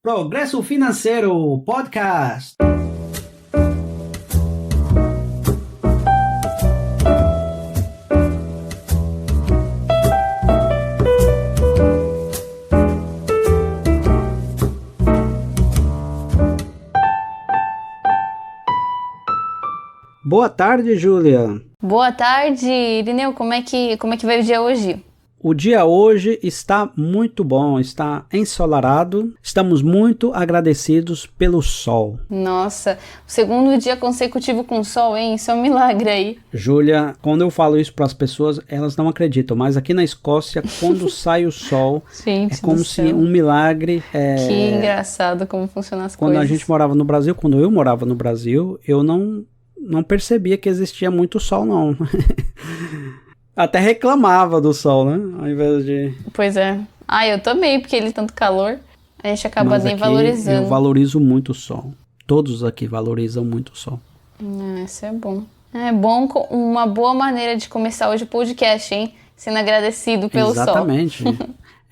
Progresso Financeiro Podcast. Boa tarde, Júlia. Boa tarde, Irineu. Como é que vai o dia hoje? O dia hoje está muito bom, está ensolarado. Estamos muito agradecidos pelo sol. Nossa, o segundo dia consecutivo com sol, hein? Isso é um milagre aí. Júlia, quando eu falo isso para as pessoas, elas não acreditam. Mas aqui na Escócia, quando sai o sol, Gente é como se um milagre... Que engraçado como funcionam as quando coisas. A gente morava no Brasil, quando eu morava no Brasil, eu não percebia que existia muito sol, não. Até reclamava do sol, né? Ao invés de... Pois é. Eu também, porque ele tanto calor, a gente acaba nem valorizando. Eu valorizo muito o sol. Todos aqui valorizam muito o sol. Isso é bom. É bom, uma boa maneira de começar hoje o podcast, hein? Sendo agradecido pelo sol. Exatamente.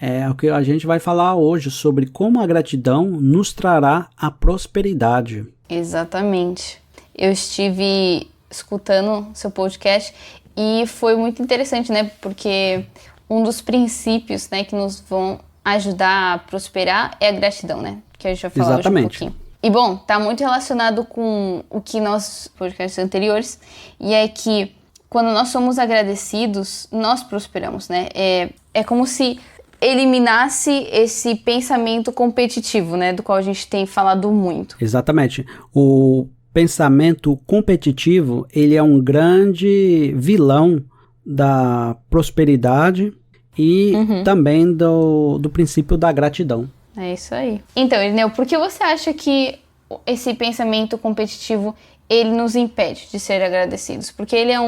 É o que a gente vai falar hoje sobre como a gratidão nos trará a prosperidade. Exatamente. Eu estive escutando seu podcast e foi muito interessante, né? Porque um dos princípios, né, que nos vão ajudar a prosperar é a gratidão, né? Que a gente vai falar hoje um pouquinho. E bom, tá muito relacionado com o que nós podcasts anteriores, e é que quando nós somos agradecidos, nós prosperamos, né? É como se eliminasse esse pensamento competitivo, né? Do qual a gente tem falado muito. Exatamente. O pensamento competitivo, ele é um grande vilão da prosperidade e também do princípio da gratidão. É isso aí. Então, Irineu, por que você acha que esse pensamento competitivo, ele nos impede de ser agradecidos? Porque ele é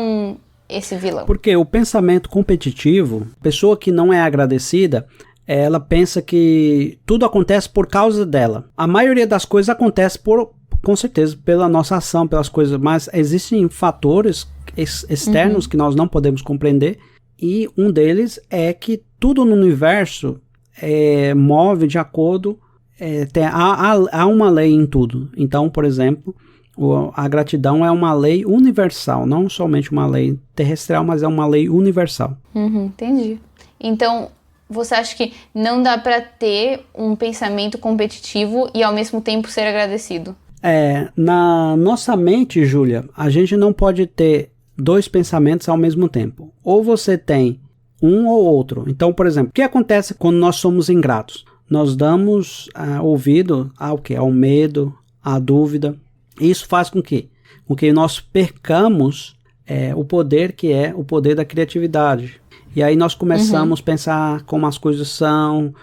esse vilão. Porque o pensamento competitivo, pessoa que não é agradecida, ela pensa que tudo acontece por causa dela. A maioria das coisas acontece com certeza, pela nossa ação, pelas coisas, mas existem fatores externos que nós não podemos compreender, e um deles é que tudo no universo move de acordo, há uma lei em tudo. Então, por exemplo, a gratidão é uma lei universal, não somente uma lei terrestrial, mas é uma lei universal. Entendi. Então, você acha que não dá para ter um pensamento competitivo e ao mesmo tempo ser agradecido? Na nossa mente, Júlia, a gente não pode ter dois pensamentos ao mesmo tempo. Ou você tem um ou outro. Então, por exemplo, o que acontece quando nós somos ingratos? Nós damos ouvido ao quê? Ao medo, à dúvida. Isso faz com que nós percamos o poder que é o poder da criatividade. E aí nós começamos a pensar como as coisas são,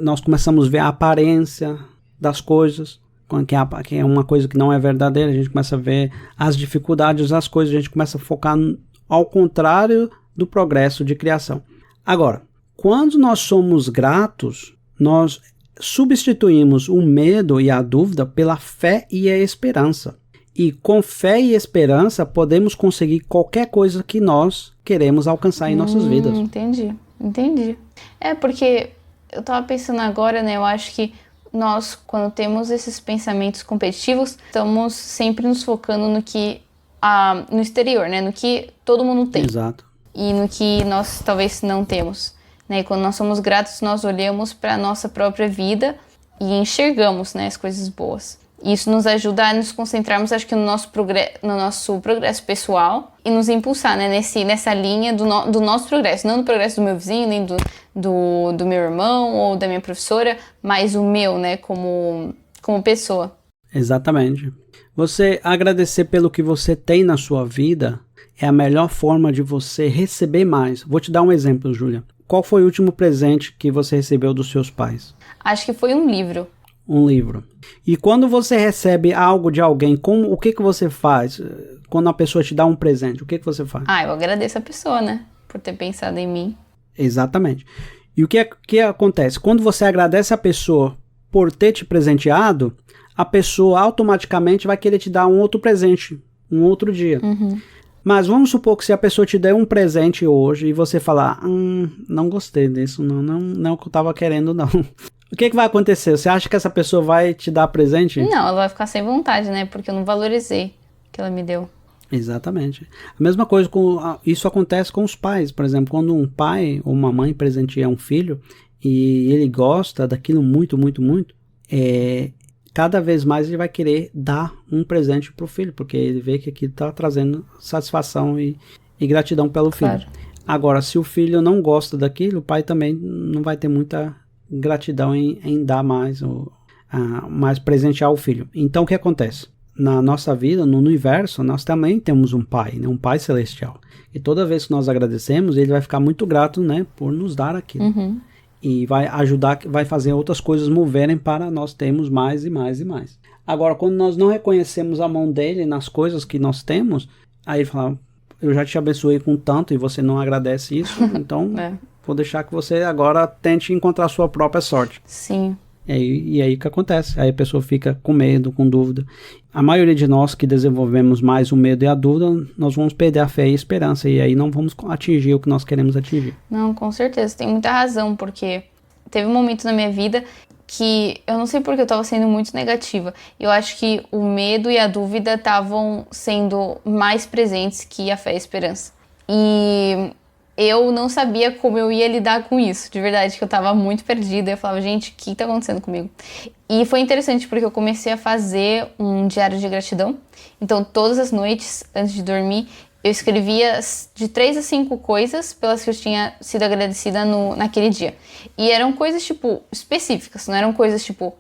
nós começamos a ver a aparência das coisas, que é uma coisa que não é verdadeira. A gente começa a ver as dificuldades das coisas, a gente começa a focar ao contrário do progresso de criação. Agora, quando nós somos gratos, nós substituímos o medo e a dúvida pela fé e a esperança. E com fé e esperança podemos conseguir qualquer coisa que nós queremos alcançar em nossas vidas. Entendi. Porque eu tava pensando agora, né, eu acho que nós, quando temos esses pensamentos competitivos, estamos sempre nos focando no exterior, né? No que todo mundo tem. Exato. E no que nós talvez não temos, né? E quando nós somos gratos, nós olhamos para a nossa própria vida e enxergamos, né, as coisas boas. E isso nos ajuda a nos concentrarmos, acho que no nosso progresso pessoal e nos impulsar, né, nessa linha do nosso progresso. Não do progresso do meu vizinho, nem do meu irmão ou da minha professora, mas o meu, né, como pessoa. Exatamente. Você agradecer pelo que você tem na sua vida é a melhor forma de você receber mais. Vou te dar um exemplo, Júlia. Qual foi o último presente que você recebeu dos seus pais? Acho que foi um livro. Um livro. E quando você recebe algo de alguém, o que você faz? Quando a pessoa te dá um presente, o que você faz? Eu agradeço a pessoa, né? Por ter pensado em mim. Exatamente. E o que acontece? Quando você agradece a pessoa por ter te presenteado, a pessoa automaticamente vai querer te dar um outro presente, um outro dia. Mas vamos supor que se a pessoa te der um presente hoje e você falar, não gostei disso, não é o que eu estava querendo, não. o que vai acontecer? Você acha que essa pessoa vai te dar presente? Não, ela vai ficar sem vontade, né? Porque eu não valorizei o que ela me deu. Exatamente. A mesma coisa, isso acontece com os pais. Por exemplo, quando um pai ou uma mãe presenteia um filho e ele gosta daquilo muito, muito, muito, cada vez mais ele vai querer dar um presente para o filho, porque ele vê que aquilo está trazendo satisfação e gratidão pelo filho. Claro. Agora, se o filho não gosta daquilo, o pai também não vai ter muita gratidão em dar mais, mais presentear o filho. Então, o que acontece? Na nossa vida, no universo, nós também temos um pai, né? Um pai celestial. E toda vez que nós agradecemos, ele vai ficar muito grato, né, por nos dar aquilo. Uhum. E vai ajudar, vai fazer outras coisas moverem para nós termos mais e mais e mais. Agora, quando nós não reconhecemos a mão dele nas coisas que nós temos, aí ele fala, eu já te abençoei com tanto e você não agradece isso, então vou deixar que você agora tente encontrar a sua própria sorte. Sim. E aí o que acontece? Aí a pessoa fica com medo, com dúvida. A maioria de nós que desenvolvemos mais o medo e a dúvida, nós vamos perder a fé e a esperança, e aí não vamos atingir o que nós queremos atingir. Não, com certeza, tem muita razão, porque teve um momento na minha vida que eu não sei porque eu estava sendo muito negativa. Eu acho que o medo e a dúvida estavam sendo mais presentes que a fé e a esperança. E eu não sabia como eu ia lidar com isso, de verdade, que eu tava muito perdida. Eu falava, gente, o que tá acontecendo comigo? E foi interessante porque eu comecei a fazer um diário de gratidão. Então, todas as noites, antes de dormir, eu escrevia de 3 a 5 coisas pelas que eu tinha sido agradecida naquele dia. E eram coisas, tipo, específicas, não eram coisas, tipo,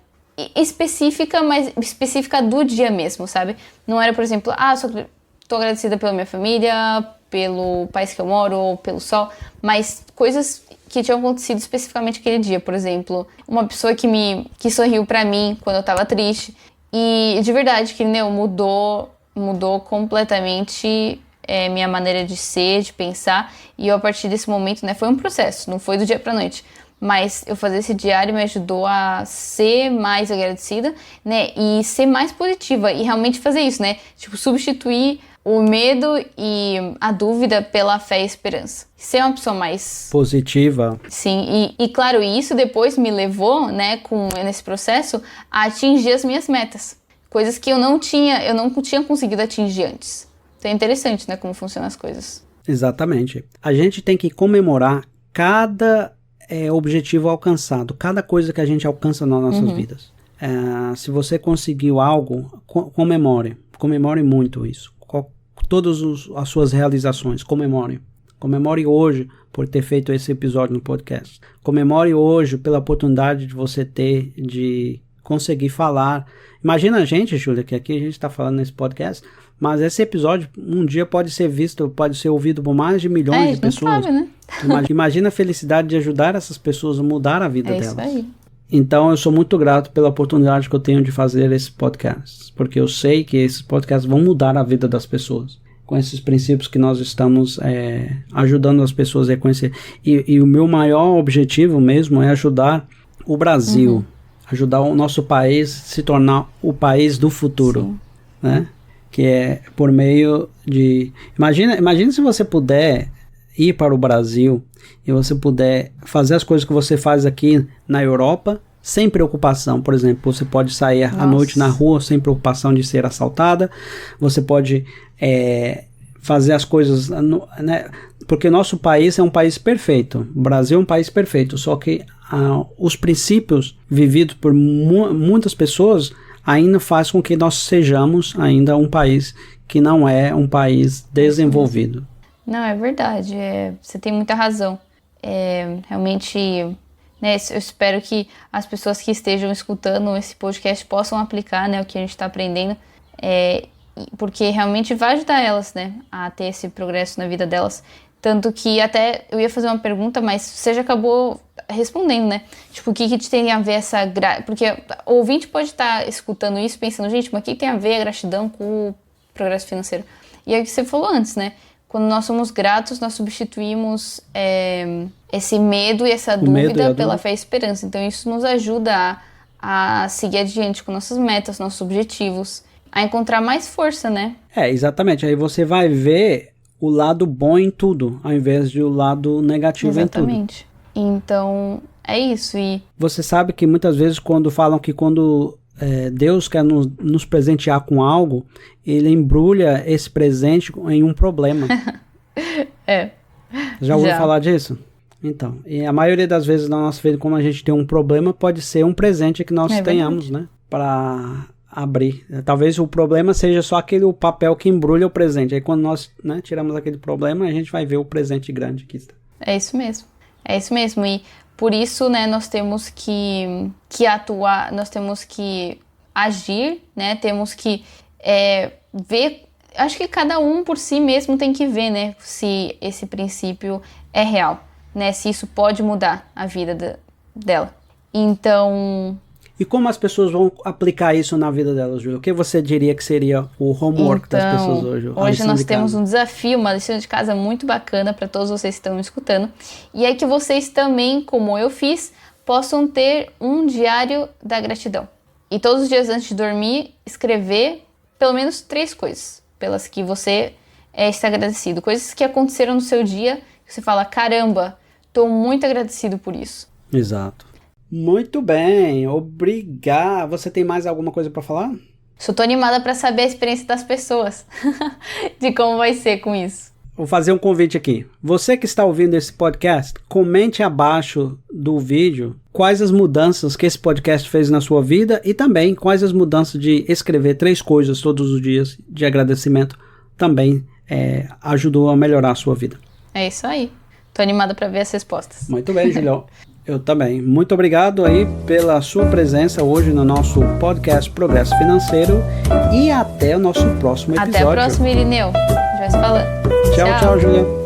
específica, mas específica do dia mesmo, sabe? Não era, por exemplo, só tô agradecida pela minha família, pelo país que eu moro, ou pelo sol, mas coisas que tinham acontecido especificamente aquele dia. Por exemplo, uma pessoa que sorriu pra mim quando eu tava triste, e de verdade que mudou completamente minha maneira de ser, de pensar, e eu, a partir desse momento, né, foi um processo, não foi do dia pra noite, mas eu fazer esse diário me ajudou a ser mais agradecida, né, e ser mais positiva, e realmente fazer isso, né, tipo, substituir o medo e a dúvida pela fé e a esperança. Ser uma pessoa mais positiva. Sim, e claro, isso depois me levou, né, nesse processo, a atingir as minhas metas. Coisas que eu não tinha conseguido atingir antes. Então é interessante, né, como funcionam as coisas. Exatamente. A gente tem que comemorar cada objetivo alcançado, cada coisa que a gente alcança nas nossas vidas. Se você conseguiu algo, comemore muito isso. Todas as suas realizações, comemore hoje por ter feito esse episódio no podcast. Comemore hoje pela oportunidade de você ter de conseguir falar. Imagina a gente, Júlia, que aqui a gente está falando nesse podcast, mas esse episódio um dia pode ser visto, pode ser ouvido por mais de milhões de pessoas. Sabe, né? Imagina a felicidade de ajudar essas pessoas a mudar a vida delas. Isso aí. Então eu sou muito grato pela oportunidade que eu tenho de fazer esse podcast, porque eu sei que esses podcasts vão mudar a vida das pessoas, com esses princípios que nós estamos ajudando as pessoas a reconhecer. E o meu maior objetivo mesmo é ajudar o Brasil, ajudar o nosso país a se tornar o país do futuro, né? Que é por meio de... Imagina se você puder ir para o Brasil e você puder fazer as coisas que você faz aqui na Europa sem preocupação. Por exemplo, você pode sair à noite na rua sem preocupação de ser assaltada, você pode fazer as coisas, né? Porque nosso país é um país perfeito, o Brasil é um país perfeito, só que os princípios vividos por muitas pessoas ainda faz com que nós sejamos ainda um país que não é um país desenvolvido. Não, é verdade, você tem muita razão. Realmente, né, eu espero que as pessoas que estejam escutando esse podcast possam aplicar, né, o que a gente está aprendendo, porque realmente vai ajudar elas, né, a ter esse progresso na vida delas. Tanto que até eu ia fazer uma pergunta, mas você já acabou respondendo, né? Tipo, o que tem a ver essa... Porque o ouvinte pode estar escutando isso pensando, gente, mas o que tem a ver a gratidão com o progresso financeiro? E é o que você falou antes, né? Quando nós somos gratos, nós substituímos esse medo e essa dúvida pela fé e esperança. Então isso nos ajuda a seguir adiante com nossas metas, nossos objetivos, a encontrar mais força, né? Exatamente. Aí você vai ver o lado bom em tudo, ao invés de o lado negativo em tudo. Exatamente. Então, é isso. E você sabe que muitas vezes quando falam que quando Deus quer nos presentear com algo, ele embrulha esse presente em um problema. Já ouviu falar disso? Então, e a maioria das vezes na nossa vida, como a gente tem um problema, pode ser um presente que nós tenhamos, né? Para abrir. Talvez o problema seja só aquele papel que embrulha o presente. Aí quando nós, né, tiramos aquele problema, a gente vai ver o presente grande que está. É isso mesmo. É isso mesmo. E por isso, né, nós temos que atuar, nós temos que agir, né? Temos que ver. Acho que cada um por si mesmo tem que ver, né? Se esse princípio é real, né? Se isso pode mudar a vida dela. Então... E como as pessoas vão aplicar isso na vida delas, Júlia? O que você diria que seria o homework das pessoas hoje? Hoje nós temos um desafio, uma lição de casa muito bacana para todos vocês que estão me escutando. E é que vocês também, como eu fiz, possam ter um diário da gratidão. E todos os dias antes de dormir, escrever pelo menos 3 coisas pelas que você está agradecido. Coisas que aconteceram no seu dia, que você fala, caramba, estou muito agradecido por isso. Exato. Muito bem, obrigado. Você tem mais alguma coisa para falar? Só tô animada para saber a experiência das pessoas, de como vai ser com isso. Vou fazer um convite aqui. Você que está ouvindo esse podcast, comente abaixo do vídeo quais as mudanças que esse podcast fez na sua vida e também quais as mudanças de escrever 3 coisas todos os dias de agradecimento também ajudou a melhorar a sua vida. É isso aí. Tô animada para ver as respostas. Muito bem, Julião. Eu também. Muito obrigado aí pela sua presença hoje no nosso podcast Progresso Financeiro e até o nosso próximo episódio. Até a próxima, Irineu. Já se falando. Tchau, Júlia.